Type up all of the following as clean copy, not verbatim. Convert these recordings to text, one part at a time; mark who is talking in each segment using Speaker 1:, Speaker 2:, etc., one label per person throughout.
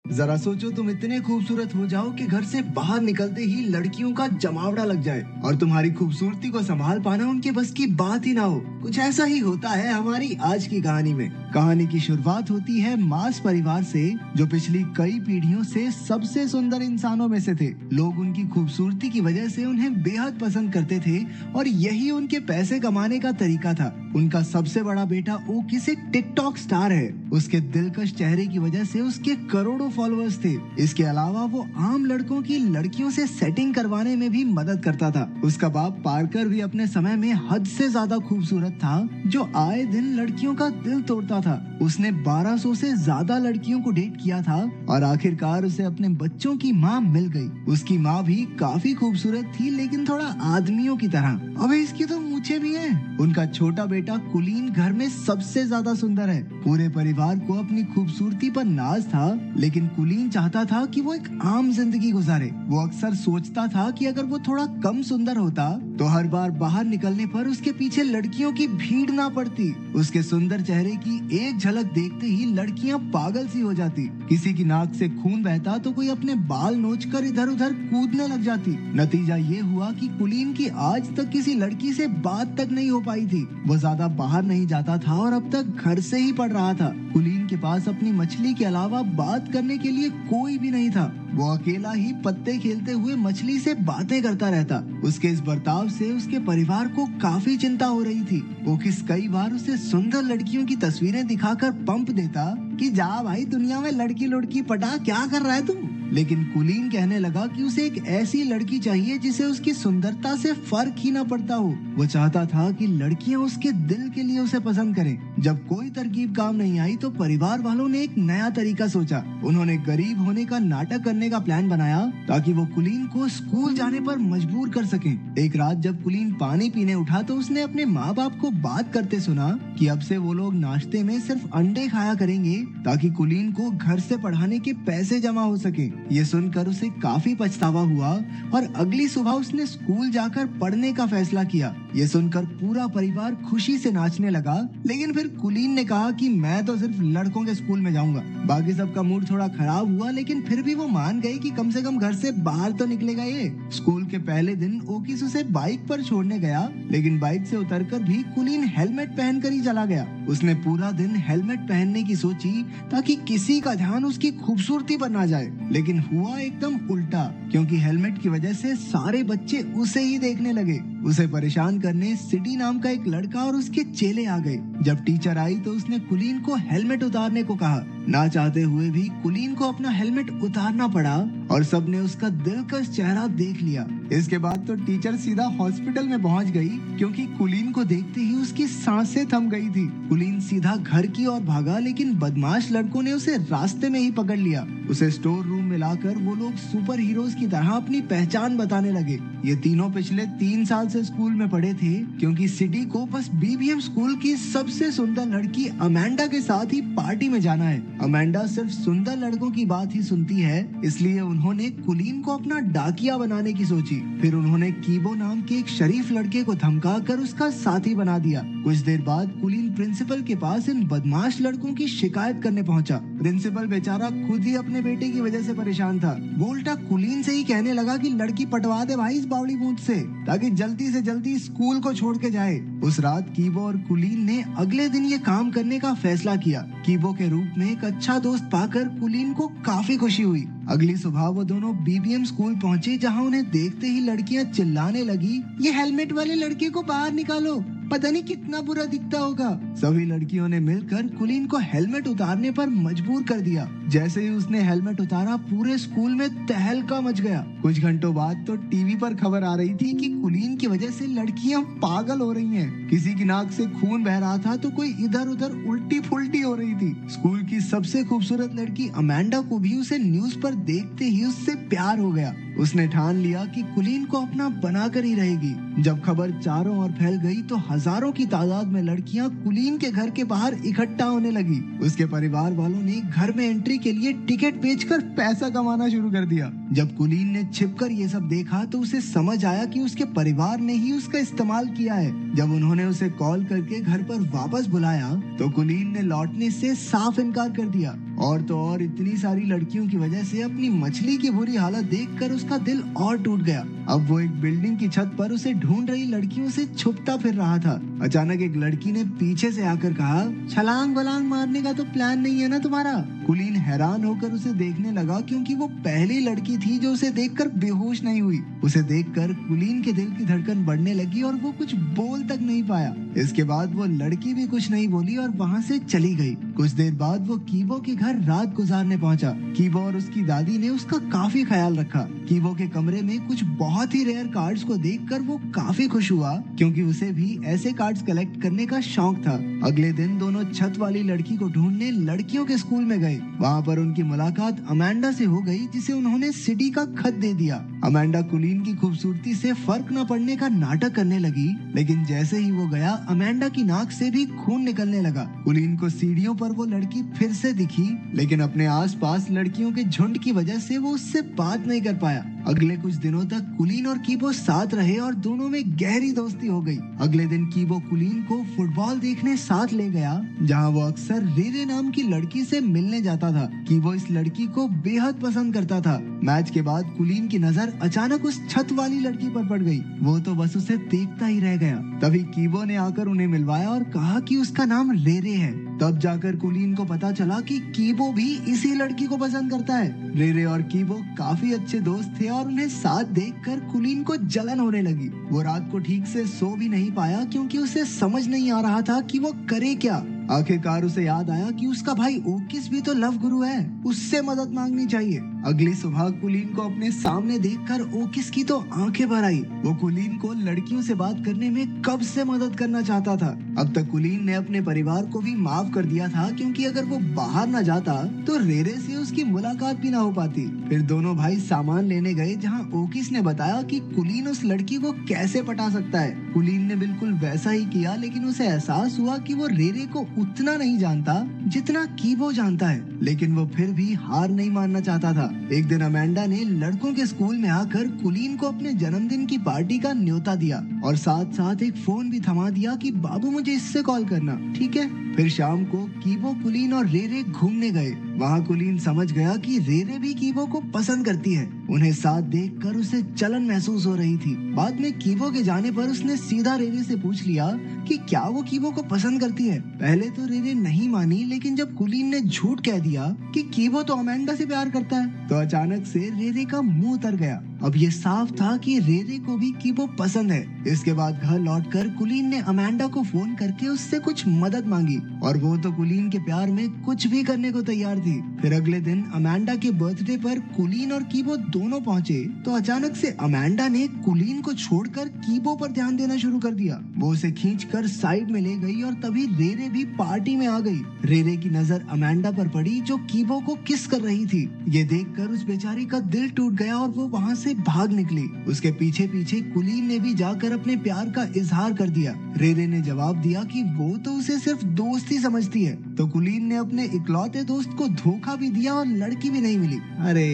Speaker 1: जरा सोचो तुम इतने खूबसूरत हो जाओ कि घर से बाहर निकलते ही लड़कियों का जमावड़ा लग जाए और तुम्हारी खूबसूरती को संभाल पाना उनके बस की बात ही ना हो। कुछ ऐसा ही होता है हमारी आज की कहानी में। कहानी की शुरुआत होती है मास परिवार से, जो पिछली कई पीढ़ियों से सबसे सुंदर इंसानों में से थे। लोग उनकी खूबसूरती की वजह से उन्हें बेहद पसंद करते थे और यही उनके पैसे कमाने का तरीका था। उनका सबसे बड़ा बेटा ओकिस एक टिकटॉक स्टार है। उसके दिलकश चेहरे की वजह से उसके करोड़ों फॉलोअर्स थे। इसके अलावा वो आम लड़कों की लड़कियों से सेटिंग करवाने में भी मदद करता था। उसका बाप पार्कर भी अपने समय में हद से ज्यादा खूबसूरत था, जो आए दिन लड़कियों का दिल तोड़ता था। उसने 1200 से ज्यादा लड़कियों को डेट किया था और आखिरकार उसे अपने बच्चों की माँ मिल गई। उसकी माँ भी काफी खूबसूरत थी, लेकिन थोड़ा आदमियों की तरह। अबे इसकी तो मूछें भी हैं। उनका छोटा बेटा कुलीन घर में सबसे ज्यादा सुंदर है। पूरे परिवार को अपनी खूबसूरती पर नाज था, लेकिन कुलीन चाहता था कि वो एक आम जिंदगी गुजारे। वो अक्सर सोचता था कि अगर वो थोड़ा कम सुंदर होता तो हर बार बाहर निकलने पर उसके पीछे लड़कियों की भीड़ ना पड़ती। उसके सुंदर चेहरे की एक झलक देखते ही लड़कियां पागल सी हो जाती। किसी की नाक से खून बहता तो कोई अपने बाल नोचकर इधर उधर कूदने लग जाती। नतीजा ये हुआ कि कुलीन की आज तक किसी लड़की से बात तक नहीं हो पाई थी। वो ज्यादा बाहर नहीं जाता था और अब तक घर से ही पढ़ रहा था। कुलीन के पास अपनी मछली के अलावा बात करने के लिए कोई भी नहीं था। वो अकेला ही पत्ते खेलते हुए मछली से बातें करता रहता। उसके इस बर्ताव से उसके परिवार को काफी चिंता हो रही थी। वो कई बार उसे सुंदर लड़कियों की तस्वीरें दिखाकर पंप देता कि जा भाई दुनिया में लड़की लुड़की पटा, क्या कर रहा है तू। लेकिन कुलीन कहने लगा कि उसे एक ऐसी लड़की चाहिए जिसे उसकी सुंदरता से फर्क ही ना पड़ता हो। वो चाहता था कि लड़कियां उसके दिल के लिए उसे पसंद करें। जब कोई तरकीब काम नहीं आई तो परिवार वालों ने एक नया तरीका सोचा। उन्होंने गरीब होने का नाटक करने का प्लान बनाया ताकि वो कुलीन को स्कूल जाने पर मजबूर कर सके। एक रात जब कुलीन पानी पीने उठा तो उसने अपने माँ बाप को बात करते सुना कि अब से वो लोग नाश्ते में सिर्फ अंडे खाया करेंगे ताकि कुलीन को घर से पढ़ाने के पैसे जमा हो सके। ये सुनकर उसे काफी पछतावा हुआ और अगली सुबह उसने स्कूल जाकर पढ़ने का फैसला किया। ये सुनकर पूरा परिवार खुशी से नाचने लगा, लेकिन फिर कुलीन ने कहा कि मैं तो सिर्फ लड़कों के स्कूल में जाऊंगा। बाकी सबका मूड थोड़ा खराब हुआ, लेकिन फिर भी वो मान गए कि कम से कम घर से बाहर तो निकलेगा ये। स्कूल के पहले दिन ओकिस उसे बाइक पर छोड़ने गया, लेकिन बाइक से उतरकर भी कुलीन हेलमेट पहनकर ही चला गया। उसने पूरा दिन हेलमेट पहनने की सोची ताकि किसी का ध्यान उसकी खूबसूरती पर ना जाए, लेकिन हुआ एकदम उल्टा, क्योंकि हेलमेट की वजह से सारे बच्चे उसे ही देखने लगे। उसे परेशान करने सिटी नाम का एक लड़का और उसके चेले आ गए। जब टीचर आई तो उसने कुलीन को हेलमेट उतारने को कहा। ना चाहते हुए भी कुलीन को अपना हेलमेट उतारना पड़ा और सबने उसका दिलकश चेहरा देख लिया। इसके बाद तो टीचर सीधा हॉस्पिटल में पहुंच गई, क्योंकि कुलीन को देखते ही उसकी सांसें थम गई थी। कुलीन सीधा घर की ओर भागा, लेकिन बदमाश लड़कों ने उसे रास्ते में ही पकड़ लिया। उसे स्टोर रूम में लाकर वो लोग सुपर हीरोज की तरह अपनी पहचान बताने लगे। ये तीनों पिछले 3 साल से स्कूल में पढ़े थे, क्योंकि सिटी को बस बीबीएम स्कूल की सबसे सुंदर लड़की अमेंडा के साथ ही पार्टी में जाना है। अमेंडा सिर्फ सुंदर लड़कों की बात ही सुनती है, इसलिए उन्होंने कुलीन को अपना डाकिया बनाने की सोची। फिर उन्होंने कीबो नाम के एक शरीफ लड़के को धमका कर उसका साथी बना दिया। कुछ देर बाद कुलीन प्रिंसिपल के पास इन बदमाश लड़कों की शिकायत करने पहुंचा। प्रिंसिपल बेचारा खुद ही अपने बेटे की वजह से परेशान था। वो उल्टा कुलीन से ही कहने लगा कि लड़की पटवा दे भाई इस बावड़ी मूंछ से, ताकि जल्दी से जल्दी स्कूल को छोड़ के जाए। उस रात कीबो और कुलीन ने अगले दिन ये काम करने का फैसला किया। कीबो के रूप में एक अच्छा दोस्त पाकर कुलीन को काफी खुशी हुई। अगली सुबह वो दोनों बीबीएम स्कूल पहुंचे, जहां उन्हें देखते ही लड़कियां चिल्लाने लगी, ये हेलमेट वाले लड़के को बाहर निकालो, पता नहीं कितना बुरा दिखता होगा। सभी लड़कियों ने मिलकर कुलीन को हेलमेट उतारने पर मजबूर कर दिया। जैसे ही उसने हेलमेट उतारा, पूरे स्कूल में तहलका मच गया। कुछ घंटों बाद तो टीवी पर खबर आ रही थी कि कुलीन की वजह से लड़कियां पागल हो रही हैं। किसी की नाक से खून बह रहा था तो कोई इधर उधर उल्टी फुल्टी हो रही थी। स्कूल की सबसे खूबसूरत लड़की अमेंडा को भी उसे न्यूज पर देखते ही उससे प्यार हो गया। उसने ठान लिया कि कुलीन को अपना बनाकर ही रहेगी। जब खबर चारों ओर फैल गई तो हजारों की तादाद में लड़कियां कुलीन के घर के बाहर इकट्ठा होने लगी। उसके परिवार वालों ने घर में एंट्री मछली के लिए टिकट बेचकर पैसा कमाना शुरू कर दिया। जब कुलीन ने छिपकर ये सब देखा तो उसे समझ आया कि उसके परिवार ने ही उसका इस्तेमाल किया है। जब उन्होंने उसे कॉल करके घर पर वापस बुलाया तो कुलीन ने लौटने से साफ इनकार कर दिया। और तो और इतनी सारी लड़कियों की वजह से अपनी मछली की बुरी हालत देखकर उसका दिल और टूट गया। अब वो एक बिल्डिंग की छत पर उसे ढूंढ रही लड़कियों से छुपता फिर रहा था। अचानक एक लड़की ने पीछे से आकर कहा, छलांग वलांग मारने का तो प्लान नहीं है ना तुम्हारा? कुलीन हैरान होकर उसे देखने लगा क्योंकि वो पहली लड़की थी जो उसे देखकर बेहोश नहीं हुई। उसे देखकर कुलीन के दिल की धड़कन बढ़ने लगी और वो कुछ बोल तक नहीं पाया। इसके बाद वो लड़की भी कुछ नहीं बोली और वहाँ से चली गई। कुछ देर बाद वो कीबो के घर रात गुजारने पहुंचा। कीबो और उसकी दादी ने उसका काफी ख्याल रखा। कीबो के कमरे में कुछ बहुत ही रेयर कार्ड्स को देखकर वो काफी खुश हुआ क्योंकि उसे भी ऐसे कार्ड्स कलेक्ट करने का शौक था। अगले दिन दोनों छत वाली लड़की को ढूंढने लड़कियों के स्कूल में गए। वहाँ पर उनकी मुलाकात अमेंडा से हो गई जिसे उन्होंने सिटी का खत दे दिया। अमेंडा कुलीन की खूबसूरती से फर्क न पड़ने का नाटक करने लगी, लेकिन जैसे ही वो गया अमेंडा की नाक से भी खून निकलने लगा। कुलीन को सीढ़ियों पर वो लड़की फिर से दिखी, लेकिन अपने आसपास लड़कियों के झुंड की वजह से वो उससे बात नहीं कर पाया। अगले कुछ दिनों तक कुलीन और कीबो साथ रहे और दोनों में गहरी दोस्ती हो गई। अगले दिन कीबो कुलीन को फुटबॉल देखने साथ ले गया, जहां वो अक्सर रेरे नाम की लड़की से मिलने जाता था। कीबो इस लड़की को बेहद पसंद करता था। मैच के बाद कुलीन की नजर अचानक उस छत वाली लड़की पर पड़ गई। वो तो बस उसे देखता ही रह गया। तभी कीबो ने आकर उन्हें मिलवाया और कहा कि उसका नाम रेरे है। तब जाकर कुलीन को पता चला कि कीबो भी इसी लड़की को पसंद करता है। रेरे और कीबो काफी अच्छे दोस्त थे और उन्हें साथ देखकर कुलीन को जलन होने लगी। वो रात को ठीक से सो भी नहीं पाया क्योंकि उसे समझ नहीं आ रहा था कि वो करे क्या। आखिरकार उसे याद आया कि उसका भाई ओकिस भी तो लव गुरु है, उससे मदद मांगनी चाहिए। अगली सुबह कुलीन को अपने सामने देखकर ओकिस की तो आंखें भर आई। वो कुलीन को लड़कियों से बात करने में कब से मदद करना चाहता था। अब तक कुलीन ने अपने परिवार को भी माफ कर दिया था क्योंकि अगर वो बाहर न जाता तो रेरे से उसकी मुलाकात भी ना हो पाती। फिर दोनों भाई सामान लेने गए जहाँ ओकिस ने बताया कि कुलीन उस लड़की को कैसे पटा सकता है। कुलीन ने बिल्कुल वैसा ही किया, लेकिन उसे एहसास हुआ कि वो रेरे को उतना नहीं जानता जितना कीबो जानता है, लेकिन वो फिर भी हार नहीं मानना चाहता था। एक दिन अमेंडा ने लड़कों के स्कूल में आकर कुलीन को अपने जन्मदिन की पार्टी का न्योता दिया और साथ साथ एक फोन भी थमा दिया कि बाबू मुझे इससे कॉल करना, ठीक है? फिर शाम को कीबो, कुलीन और रेरे घूमने गए। वहाँ कुलीन समझ गया कि रेरे भी कीबो को पसंद करती है। उन्हें साथ देखकर उसे जलन महसूस हो रही थी। बाद में कीबो के जाने पर उसने सीधा रेरे से पूछ लिया कि क्या वो कीबो को पसंद करती है। पहले तो रेरे नहीं मानी, लेकिन जब कुलीन ने झूठ कह दिया कि कीबो तो अमेंडा से प्यार करता है तो अचानक से रेरे का मुंह उतर गया। अब ये साफ था कि रेरे को भी कीबो पसंद है। इसके बाद घर लौटकर कुलीन ने अमेंडा को फोन करके उससे कुछ मदद मांगी और वो तो कुलीन के प्यार में कुछ भी करने को तैयार थी। फिर अगले दिन अमेंडा के बर्थडे पर कुलीन और कीबो दोनों पहुंचे तो अचानक से अमेंडा ने कुलीन को छोड़कर कीबो पर ध्यान देना शुरू कर दिया। वो उसे खींचकर साइड में ले गई और तभी रेरे भी पार्टी में आ गई। रेरे की नजर अमेंडा पर पड़ी जो कीबो को किस कर रही थी। ये देखकर उस बेचारी का दिल टूट गया और वो वहाँ से भाग निकली। उसके पीछे पीछे कुलीन ने भी जाकर अपने प्यार का इजहार कर दिया। रेरे ने जवाब दिया कि वो तो उसे सिर्फ दोस्त ही समझती है। तो कुलीन ने अपने इकलौते दोस्त को धोखा भी दिया और लड़की भी नहीं मिली। अरे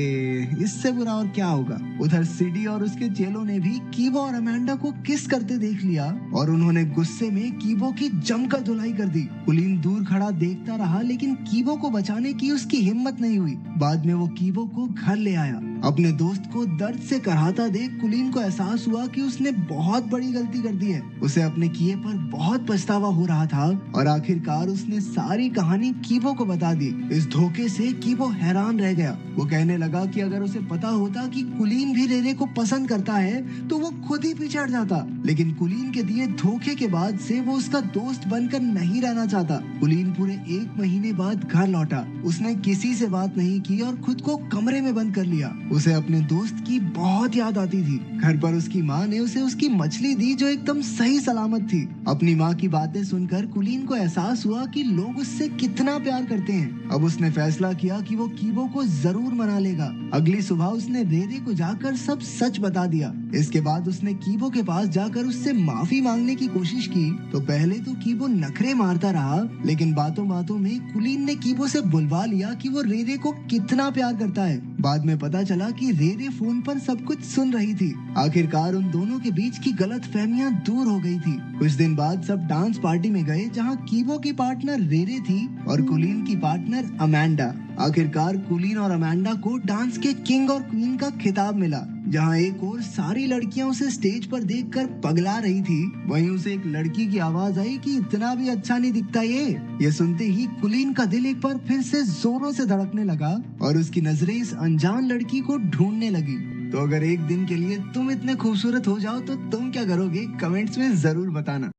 Speaker 1: इससे बुरा और क्या होगा। उधर सिडी और उसके चेलों ने भी कीबो और अमेंडा को किस करते देख लिया और उन्होंने गुस्से में कीबो की जमकर धुलाई कर दी। कुलीन दूर खड़ा देखता रहा, लेकिन कीबो को बचाने की उसकी हिम्मत नहीं हुई। बाद में वो कीबो को घर ले आया। अपने दोस्त को दर्द से कराहता देख कुलीन को एहसास हुआ कि उसने बहुत बड़ी गलती कर दी है। उसे अपने किए पर बहुत पछतावा हो रहा था और आखिरकार उसने सारी कहानी कीबो को बता दी। इस धोखे से कीबो हैरान रह गया। वो कहने लगा कि अगर उसे पता होता कि कुलीन भी रेरे को पसंद करता है तो वो खुद ही पीछे हट जाता, लेकिन कुलीन के दिए धोखे के बाद से वो उसका दोस्त बनकर नहीं रहना चाहता। कुलीन पूरे 1 महीने बाद घर लौटा। उसने किसी से बात नहीं की और खुद को कमरे में बंद कर लिया। उसे अपने दोस्त की बहुत याद आती थी। घर पर उसकी माँ ने उसे उसकी मछली दी जो एकदम सही सलामत थी। अपनी माँ की बातें सुनकर कुलीन को एहसास हुआ कि लोग उससे कितना प्यार करते हैं। अब उसने फैसला किया कि वो कीबो को जरूर मना लेगा। अगली सुबह उसने रेरे को जाकर सब सच बता दिया। इसके बाद उसने कीबो के पास जाकर उससे माफी मांगने की कोशिश की तो पहले तो कीबो नखरे मारता रहा, लेकिन बातों बातों में कुलीन ने कीबो से बुलवा लिया कि वो रेरे को कितना प्यार करता है। बाद में पता चला कि रेरे फोन पर सब कुछ सुन रही थी। आखिरकार उन दोनों के बीच की गलतफहमियां दूर हो गई थी। कुछ दिन बाद सब डांस पार्टी में गए जहां कीबो की पार्टनर रेरे थी और कुलीन की पार्टनर अमेंडा। आखिरकार कुलीन और अमेंडा को डांस के किंग और क्वीन का खिताब मिला। जहां एक और सारी लड़कियां उसे स्टेज पर देखकर पगला रही थी, वहीं उसे एक लड़की की आवाज आई कि इतना भी अच्छा नहीं दिखता ये सुनते ही कुलीन का दिल एक बार फिर से जोरों से धड़कने लगा और उसकी नजरें इस अनजान लड़की को ढूंढने लगी। तो अगर एक दिन के लिए तुम इतने खूबसूरत हो जाओ तो तुम क्या करोगे, कमेंट्स में जरूर बताना।